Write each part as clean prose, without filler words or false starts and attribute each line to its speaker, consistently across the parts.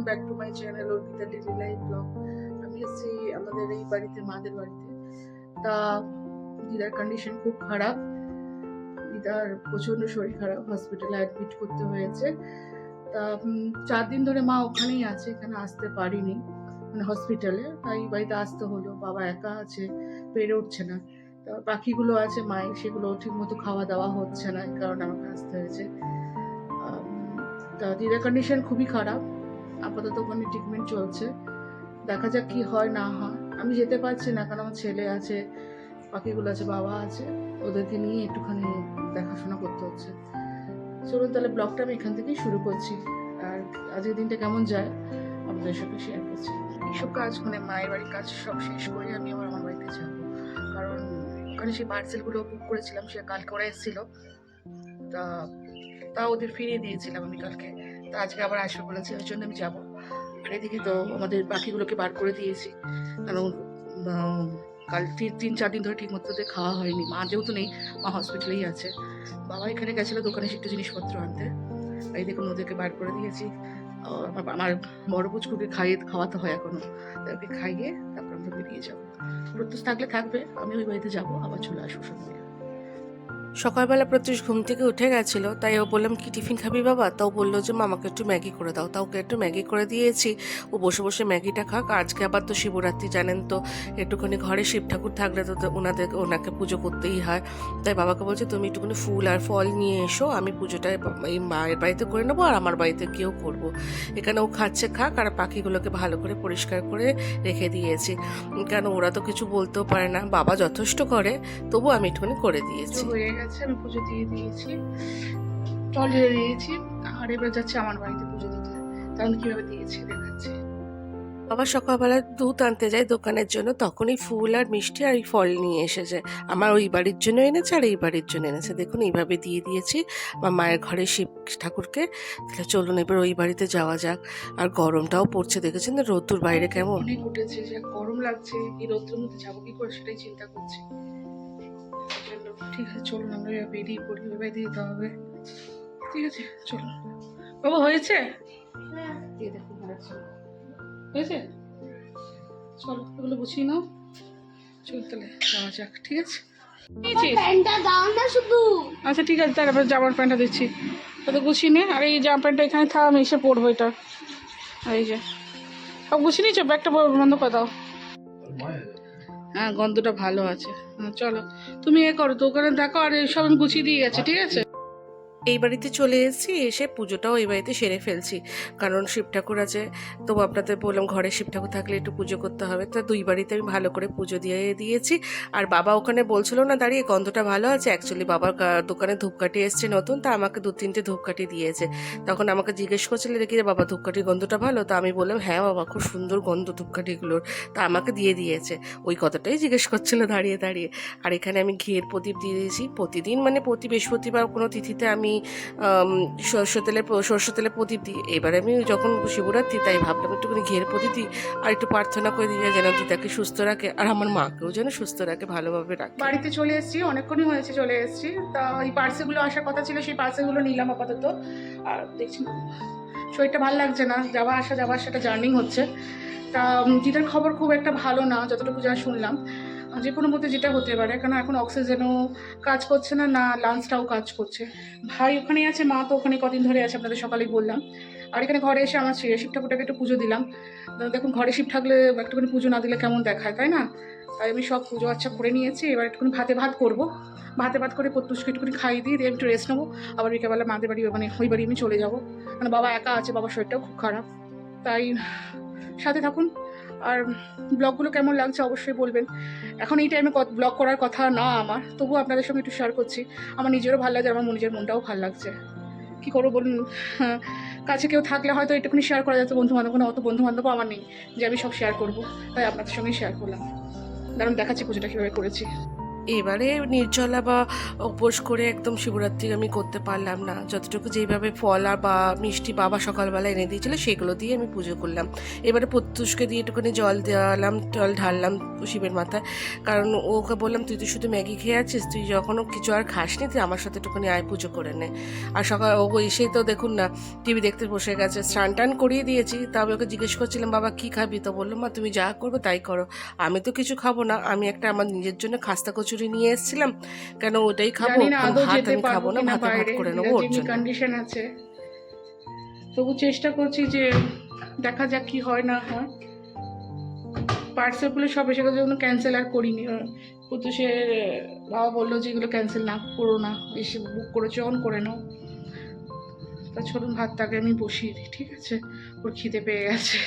Speaker 1: Back to my channel Arpita daily life blog. আমি এসেছি আমাদের এই বাড়িতে, মাদের বাড়িতে। তা দিদার কন্ডিশন খুব খারাপ, দিদার প্রচন্ড শরীর খারাপ, হসপিটালে অ্যাডমিট করতে হয়েছে। তা 4 দিন ধরে মা ওখানেই আছে, এখানে আসতে পারিনি, মানে হসপিটালে, তাই বাড়িতে আসতে হলো। বাবা একা আছে, পেরে উঠছে না। তা বাকিগুলো আছে মায়ের, সেগুলো ঠিক মতো খাওয়া দাওয়া হচ্ছে না, এই কারণে আমাকে আসতে হয়েছে। তা দিদার কন্ডিশন খুবই খারাপ, আপাতত ওখানে ট্রিটমেন্ট চলছে, দেখা যাক কি হয় না হয়। আমি যেতে পারছি না কারণ আমার ছেলে আছে, বাকিগুলো আছে, বাবা আছে, ওদেরকে নিয়ে একটুখানি দেখাশোনা করতে হচ্ছে। চলুন তাহলে ব্লগটা আমি এখান থেকেই শুরু করছি, আর আজকের দিনটা কেমন যায় আপনাদের সাথে শেয়ার করছি। এইসব কাজ, মানে মায়ের বাড়ির কাজ সব শেষ করে আমি আবার আমার বাড়িতে যাবো, কারণ ওখানে সেই পার্সেলগুলো বুক করেছিলাম, সে কালকে ওরা এসেছিলো, তা ওদের ফিরিয়ে দিয়েছিলাম আমি কালকে। তা আজকে আবার আসবে বলেছে, ওই জন্য আমি যাবো। আর এদিকে তো আমাদের পাখিগুলোকে বার করে দিয়েছি, কারণ কাল 3-4 দিন ধরে ঠিক মতো ওদের খাওয়া হয়নি। মা যেহেতু নেই, মা হসপিটালেই আছে, বাবা এখানে গেছিলো দোকানে একটু জিনিসপত্র আনতে। এই দেখুন ওদেরকে বার করে দিয়েছি। আমার বড় পুচকুকে খাওয়াতে হয় এখনো, তাদেরকে খাইয়ে তারপর আমরা বেরিয়ে যাবো। প্রত্যুষ থাকলে থাকবে, আমি ওই বাড়িতে যাবো, আবার চলে আসবো সন্ধ্যে।
Speaker 2: সকালবেলা প্রত্যুষ ঘুম থেকে উঠে গেছিল, তাই ও বললাম কি টিফিন খাবি বাবা, তাও বললো যে মামাকে একটু ম্যাগি করে দাও। তাও ওকে একটু ম্যাগি করে দিয়েছি, ও বসে বসে ম্যাগিটা খাক। আজকে আবার তো শিবরাত্রি জানেন তো, একটুখানি ঘরে শিব ঠাকুর থাকলে তো ওনাকে পুজো করতেই হয়। তাই বাবাকে বলছে তুমি একটুখানি ফুল আর ফল নিয়ে এসো, আমি পুজোটা এই মায়ের বাড়িতে করে নেবো আর আমার বাড়িতে গিয়েও করবো। এখানে ও খাচ্ছে খাক, আর পাখিগুলোকে ভালো করে পরিষ্কার করে রেখে দিয়েছি, কেন ওরা তো কিছু বলতেও পারে না, বাবা যথেষ্ট করে, তবু আমি একটুখানি করে দিয়েছি।
Speaker 1: হয়ে গেছে, আমি পুজো দিয়ে দিয়েছি, জল ঢেলে দিয়েছি, আর এবার যাচ্ছে আমার বাড়িতে পুজো দিতে। তাহলে কিভাবে দিয়েছি দেখাচ্ছি।
Speaker 2: বাবা সকালবেলা দুধ আনতে যায় দোকানের জন্য, তখনই ফুল আর মিষ্টি আর এই ফল নিয়ে এসেছে। আমার ওই বাড়ির জন্য এনেছে আর এই বাড়ির জন্য এনেছে। দেখুন এইভাবে দিয়ে দিয়েছি আমার মায়ের ঘরে শিব ঠাকুরকে। তাহলে চলুন এবার ওই বাড়িতে যাওয়া যাক। আর গরমটাও পড়ছে, দেখেছেন না রোদ্দুর বাইরে কেমন।
Speaker 1: অনেক উঠেছে, যে গরম লাগছে, এই রোদ্রের মধ্যে যাবো কি করে সেটাই চিন্তা করছি। ঠিক আছে চলুন আমরা এবার বেরিয়ে পড়ি, ওই বাড়িতে যেতে হবে। ঠিক আছে চলুন। বাবা হয়েছে, দিয়ে দেখুন হয়েছে, চলো এগুলো গুছিয়ে নাও, চল তাহলে যাওয়া যাক। ঠিক আছে, আচ্ছা ঠিক আছে, তারপর জামার প্যান্টটা দিচ্ছি, তো গুছিয়ে নে। আর এই জামা প্যান্টটা এখানে থাক, আমি এসে পরবো এটা। আর এই যে সব গুছিয়ে নিয়েছো, ব্যাগটা বন্ধ করে দাও। হ্যাঁ গন্ধটা ভালো আছে। হ্যাঁ চলো তুমি এ করো, তো ওখানে দেখো, আর সব আমি গুছিয়ে দিয়ে গেছি। ঠিক আছে,
Speaker 2: এই বাড়িতে চলে এসেছি, এসে পুজোটাও এই বাড়িতে সেরে ফেলছি, কারণ শিব ঠাকুর আছে। তো আপনাদের বললাম ঘরে শিব ঠাকুর থাকলে একটু পুজো করতে হবে, তো দুই বাড়িতে আমি ভালো করে পুজো দিয়ে দিয়েছি। আর বাবা ওখানে বলছিল না দাঁড়িয়ে গন্ধটা ভালো আছে, অ্যাকচুয়ালি বাবার দোকানে ধূপকাঠি এসছে নতুন, তা আমাকে 2-3টে ধূপকাঠি দিয়েছে। তখন আমাকে জিজ্ঞেস করছিল দেখি রে বাবা ধূপকাঠির গন্ধটা ভালো, তা আমি বললাম হ্যাঁ বাবা খুব সুন্দর গন্ধ ধূপকাঠিগুলোর, তা আমাকে দিয়ে দিয়েছে। ওই কথাটাই জিজ্ঞেস করছিল দাঁড়িয়ে দাঁড়িয়ে। আর এখানে আমি ঘিয়ের প্রদীপ দিয়ে দিয়েছি। প্রতিদিন মানে প্রতি বৃহস্পতিবার কোনো তিথিতে আমি সরষে তেলে প্রদীপ দিই। এবারে আমি যখন শিবরাত্রি, তাই ভাবলাম একটুখানি ঘিয়ের প্রদীপ দিই, আর একটু প্রার্থনা করে দিই যেন দিদাকে সুস্থ রাখে আর আমার মাকেও যেন সুস্থ রাখে, ভালোভাবে রাখে।
Speaker 1: বাড়িতে চলে এসেছি, অনেকক্ষণই হয়েছে চলে এসেছি। তা এই পার্সেলগুলো আসার কথা ছিল, সেই পার্সেলগুলো নিলাম আপাতত। আর দেখছি শরীরটা ভালো লাগছে না, যাওয়া আসাটা জার্নি হচ্ছে। তা যেটার খবর খুব একটা ভালো না, যতটুকু যা শুনলাম। যে কোনো মধ্যে যেটা হতে পারে, কারণ এখন অক্সিজেনও কাজ করছে না, না লাঞ্চটাও কাজ করছে। ভাই ওখানেই আছে, মা তো ওখানে কদিন ধরে আছে, আপনাদের সকালেই বললাম। আর এখানে ঘরে এসে আমার শিব ঠাকুরটাকে একটু পুজো দিলাম। দেখুন ঘরে শিব থাকলে একটুখানি পুজো না দিলে কেমন দেখায়, তাই না? তাই আমি সব পুজো আচ্ছা করে নিয়েছি, এবার একটুখানি ভাত করবো। ভাত করে প্রত্যুষকে একটুখানি খাইয়ে দিয়ে একটু রেস্ট নেবো। আবার বিকেলবেলা মাদের বাড়ি, মানে ওই বাড়ি আমি চলে যাবো, মানে বাবা একা আছে, বাবার শরীরটাও খুব খারাপ। তাই সাথে থাকুন। আর ব্লগগুলো কেমন লাগছে অবশ্যই বলবেন। এখন এই টাইমে ব্লগ করার কথা না আমার, তবুও আপনাদের সঙ্গে একটু শেয়ার করছি। আমার নিজেরও ভালো লাগছে, আমার নিজের মনটাও ভালো লাগছে। কী করবো বলুন, কাছে কেউ থাকলে হয়তো একটুখানি শেয়ার করা যেত, বন্ধুবান্ধব, কোনো অত বন্ধুবান্ধবও আমার নেই যে আমি সব শেয়ার করবো, তাই আপনাদের সঙ্গেই শেয়ার করলাম। দাঁড়ান দেখাচ্ছি পুজোটা কীভাবে করেছি।
Speaker 2: এবারে নির্জলা বা উপোস করে একদম শিবরাত্রি আমি করতে পারলাম না, যতটুকু যেইভাবে ফল আর বা মিষ্টি বাবা সকালবেলা এনে দিয়েছিল সেগুলো দিয়ে আমি পুজো করলাম। এবারে প্রত্যুষকে দিয়ে একটুখানি জল দেওয়ালাম, জল ঢাললাম শিবের মাথায়, কারণ ওকে বললাম তুই তো শুধু ম্যাগি খেয়ে আছিস, তুই যখনও কিছু আর খাসনি তুই আমার সাথে একটুখানি আয় পুজো করে নে। আর সকাল ও এসেই তো দেখুন না টিভি দেখতে বসে গেছে, স্নান টান করিয়ে দিয়েছি, তবে ওকে জিজ্ঞেস করছিলাম বাবা কী খাবি, তো বললো মা তুমি যা করবে তাই করো, আমি তো কিছু খাবো না, আমি একটা আমার নিজের জন্য খাস্তা কচুরি নিয়ে এসেছিলাম, কেন ওটাই খাবো,
Speaker 1: জানি না আদৌ
Speaker 2: ভাত
Speaker 1: যেতে
Speaker 2: আমি
Speaker 1: পারবো
Speaker 2: খাবো না,
Speaker 1: কিনা
Speaker 2: ভাতে ভাত
Speaker 1: বাইরে,
Speaker 2: করে নেবো ওর
Speaker 1: যেমনি
Speaker 2: জন্য।
Speaker 1: কন্ডিশন আছে। তবু চেষ্টা করছি যে দেখা যাক কি হয় না হয়। পার্সেলগুলো সব এসে গেছে, ক্যান্সেল আর করিনি। প্রত্যুষের বাবা বললো যে এগুলো ক্যান্সেল না করো না, এসে বুক করেছো অন করে নাও। তা চলুন ভাতটাকে আমি বসিয়ে দিই, ঠিক আছে? ওর খিদে পেয়ে গেছে।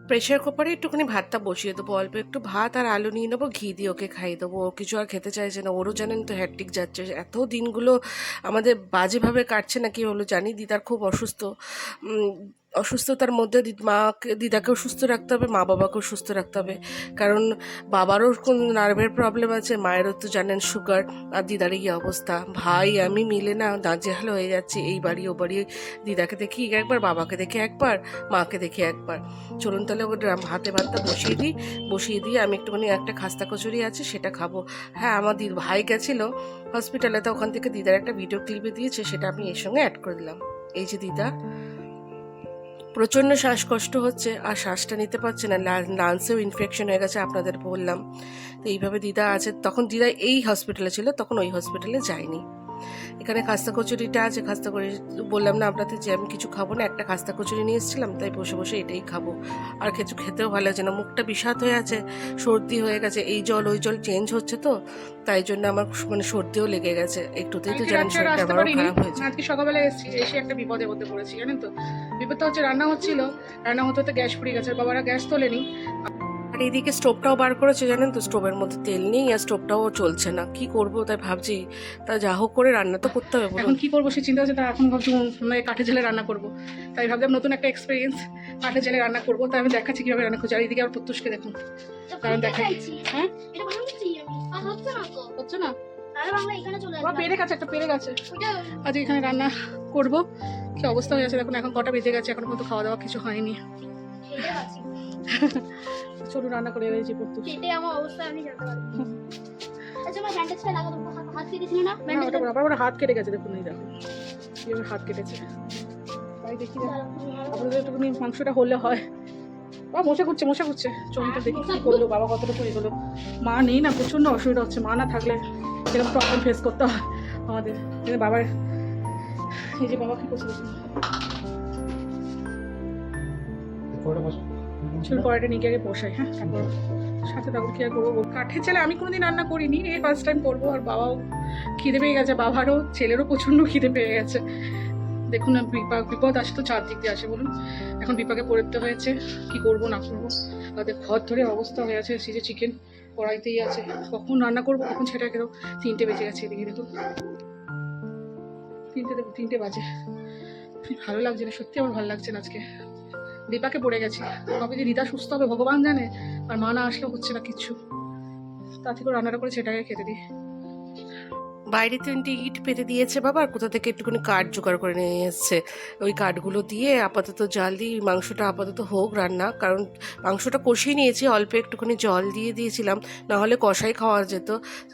Speaker 2: প্রেশার কুকারে একটুখানি ভাতটা বসিয়ে দেবো, অল্প একটু ভাত আর আলু নিয়ে নেবো, ঘি দিয়ে ওকে খাইয়ে দেবো, ও কিছু আর খেতে চাইছে না, ওরও জানেন তো হ্যাট্রিক যাচ্ছে, এত দিনগুলো আমাদের বাজেভাবে কাটছে না, কি হলো জানি, দিদার খুব অসুস্থ, অসুস্থতার মধ্যে মাকে দিদাকেও সুস্থ রাখতে হবে, মা বাবাকেও সুস্থ রাখতে হবে, কারণ বাবারও কোন নার্ভের প্রবলেম আছে, মায়েরও তো জানেন সুগার, আর দিদার এই অবস্থা, ভাই আমি মিলে না নাজেহাল হয়ে যাচ্ছি, এই বাড়ি ও বাড়ি, দিদাকে দেখি একবার, বাবাকে দেখি একবার, মাকে দেখি একবার। চলুন তাহলে ওকে ভাতে ভাতটা বসিয়ে দিয়ে আমি একটুখানি একটা খাস্তা কচুরি আছে সেটা খাবো। হ্যাঁ আমার ভাই গেছিলো হসপিটালে, তো ওখান থেকে দিদার একটা ভিডিও ক্লিপে দিয়েছে, সেটা আমি এর সঙ্গে অ্যাড করে দিলাম। এই যে দিদা প্রচণ্ড শ্বাসকষ্ট হচ্ছে আর শ্বাসটা নিতে পারছে না, লাংসেও ইনফেকশন হয়ে গেছে আপনাদের বললাম, তো এইভাবে দিদা আছে, তখন দিদা এই হসপিটালে ছিল, তখন ওই হসপিটালে যায়নি। এখানে খাস্তা কচুরিটা আছে, খাস্তা করে বললাম না আপনাদের যে আমি কিছু খাবো না, একটা খাস্তা কচুরি নিয়ে এসেছিলাম, তাই বসে বসে এটাই খাবো, আর কিছু খেতেও ভালো লাগছে না, মুখটা বিষাদ হয়ে আছে, সর্দি হয়ে গেছে, এই জল ওই জল চেঞ্জ হচ্ছে তো, তাই জন্য আমার মানে সর্দিও লেগে গেছে, একটুতেই তো জানেন শরীরটা আমারও খারাপ হয়েছে।
Speaker 1: আজকে সকালবেলা এসেছি, এসে একটা বিপদের মধ্যে পড়েছি জানেন তো। বিপদটা হচ্ছে রান্না হচ্ছিল, রান্না হতে হতে গ্যাস ফুরিয়ে গেছে, বাবারা গ্যাস তোলেনি।
Speaker 2: আর এইদিকে স্টোভটাও বার করেছে জানেন তো, স্টোভের মধ্যে তেল নেই আর স্টোভটাও চলছে না, কি করব তাই ভাবছি, তা যা হোক করে রান্না তো করতে হবে
Speaker 1: এখন
Speaker 2: বলুন।
Speaker 1: কি করবো সে চিন্তা হচ্ছে, তা এখন ভাবছি কাঠে জেলে রান্না করবো, তাই ভাবলাম নতুন একটা এক্সপিরিয়েন্স, কাঠে জেলে রান্না করবো, তাই আমি দেখাচ্ছি কিভাবে রান্না করছি। আর এইদিকে আমার প্রত্যুষকে দেখুন, কারণ দেখাই হ্যাঁ হচ্ছে না, বাবা পেরে গেছে, একটা পেরে গেছে। আজ এখানে রান্না করবো, কি অবস্থা হয়ে আছে দেখুন, এখন কটা বেজে গেছে, এখন কিন্তু খাওয়া দাওয়া কিছু হয়নি। চলুন রান্না করে রয়েছি প্রত্যুষ।
Speaker 3: আমার অবস্থা আমি জানতে পারি। আচ্ছা আমার ব্যান্ডেজটা লাগাবো, হাত কেটেছিল না?
Speaker 1: আবার হাত কেটে গেছে দেখুন, এই দেখো কিভাবে হাত কেটেছে, তাই দেখি আপনাদের একটুখানি মাংসটা হলে হয়। বাবা মশা করছে, চলুন তো দেখি কি করলো বাবা, কতটুকু এগোলো। মা নেই না, প্রচন্ড অসুবিধা হচ্ছে, মা না থাকলে এরকম প্রবলেম ফেস করতে হয় আমাদের। বাবার এই যে বাবা কি করছে দেখুন, চুল কড়াইটা নিয়ে আগে বসাই, হ্যাঁ তারপর সাথে তারপর কি আর করবো। কাঠের চালে আমি কোনোদিন রান্না করিনি, এই ফার্স্ট টাইম করবো। আর বাবাও খিদে পেয়ে গেছে, বাবারও ছেলেরও প্রচণ্ড খিদে পেয়ে গেছে। দেখুন না বিপদ আসে তো চারদিক দিয়ে আসে বলুন, এখন বিপাকে পড়তে হয়েছে, কি করবো না করবো, তাদের ঘর ধরে অবস্থা হয়ে আছে। সেই যে চিকেন কড়াইতেই আছে, কখন রান্না করবো কখন সেটা গেল, 3টে বেজে গেছে, এদিকে দেখুন 3টে বাজে। ভালো লাগছে না, সত্যি আমার ভালো লাগছে না আজকে, বিপাকে পড়ে গেছি। কবে যে রিতা সুস্থ হবে ভগবান জানে, আর মা না আসলেও হচ্ছে না কিচ্ছু, তার থেকে রান্নাটা করে সেটাকে খেতে দিই।
Speaker 2: বাইরে 3টে ইট পেতে দিয়েছে বাবা, আর কোথা থেকে একটুখানি কাঠ জোগাড় করে নিয়ে এসছে, ওই কাঠগুলো দিয়ে আপাতত জাল দিই, মাংসটা আপাতত হোক রান্না, কারণ মাংসটা কষিয়ে নিয়েছি, অল্প একটুখানি জল দিয়ে দিয়েছিলাম, নাহলে কষাই খাওয়া যেত,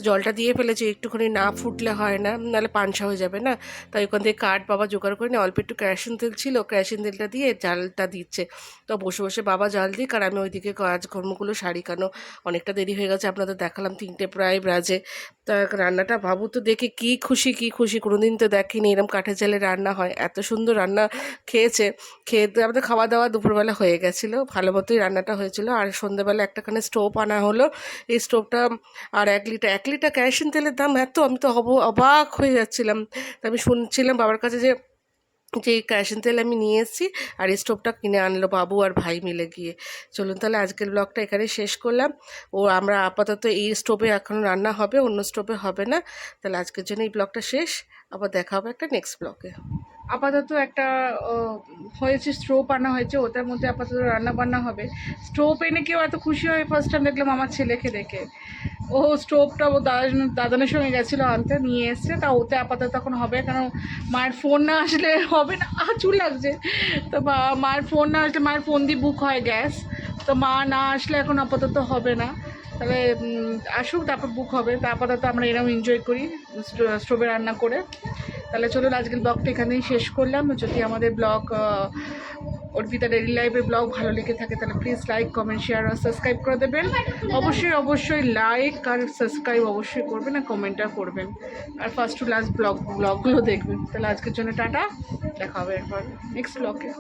Speaker 2: জলটা দিয়ে ফেলেছি, একটুখানি না ফুটলে হয় না, নাহলে পানসা হয়ে যাবে না, তাই ওখান থেকে কাঠ বাবা জোগাড় করে নিয়ে, অল্প একটু কেরোসিন তেল ছিল, কেরোসিন তেলটা দিয়ে জালটা দিচ্ছে, তো বসে বসে বাবা জাল দিই, কারণ আমি ওইদিকে কাজকর্মগুলো সারি, কেন অনেকটা দেরি হয়ে গেছে, আপনাদের দেখালাম 3টে প্রায় বাজে। তা রান্নাটা ভাবু তো দেখে কি খুশি, কোনোদিন তো দেখিনি এরকম কাঠের জালে রান্না হয়, এত সুন্দর রান্না খেয়েছে, খেয়ে আমাদের খাওয়া দাওয়া দুপুরবেলা হয়ে গেছিলো, ভালো মতোই রান্নাটা হয়েছিল। আর সন্ধ্যেবেলা একটাখানে স্টোভ আনা হলো, এই স্টোভটা আর 1 লিটার কেরোসিন তেলের দাম এত, আমি তো অবাক হয়ে যাচ্ছিলাম। তা আমি শুনছিলাম বাবার কাছে যে কেরোসিন তেল আমি নিয়ে এসেছি, আর এই স্টোভটা কিনে আনলো বাবু আর ভাই মিলে গিয়ে। চলুন তাহলে আজকের ব্লগটা এখানে শেষ করলাম, আমরা আপাতত এই স্টোভে এখন রান্না হবে, অন্য স্টোভে হবে না। তাহলে আজকের জন্য এই ব্লগটা শেষ, আবার দেখা হবে একটা নেক্সট ব্লগে।
Speaker 1: আপাতত একটা হয়েছে, স্টোভ আনা হয়েছে, ওটার মধ্যে আপাতত রান্না বান্না হবে। স্টোভ এনে কেউ এত খুশি হয় ফার্স্ট টাইম দেখলাম আমার ছেলেকে দেখে, ও স্টোভটা ও দাদানের সঙ্গে গেছিলো আনতে, নিয়ে এসছে, তা ওতে আপাতত এখন হবে, কারণ মায়ের ফোন না আসলে হবে না। চুল লাগছে। তো মায়ের ফোন না আসলে, মায়ের ফোন দিয়ে বুক হয় গ্যাস, তো মা না আসলে এখন আপাতত হবে না। তাহলে আসুক, তারপর বুক হবে। তা আপাতত আমরা এরকম এনজয় করি স্টোভে রান্না করে। তাহলে চলুন আজকের ব্লগটা এখানেই শেষ করলাম। যদি আমাদের ব্লগ অর্পিতা ডেইলি লাইফের ব্লগ ভালো লেগে থাকে তাহলে প্লিজ লাইক, কমেন্ট, শেয়ার আর সাবস্ক্রাইব করে দেবেন। অবশ্যই লাইক আর সাবস্ক্রাইব অবশ্যই করবেন, আর কমেন্টটা করবেন, আর ফার্স্ট টু লাস্ট ব্লগগুলো দেখবেন। তাহলে আজকের জন্য টাটা, দেখা হবে এরপর নেক্সট ব্লগে।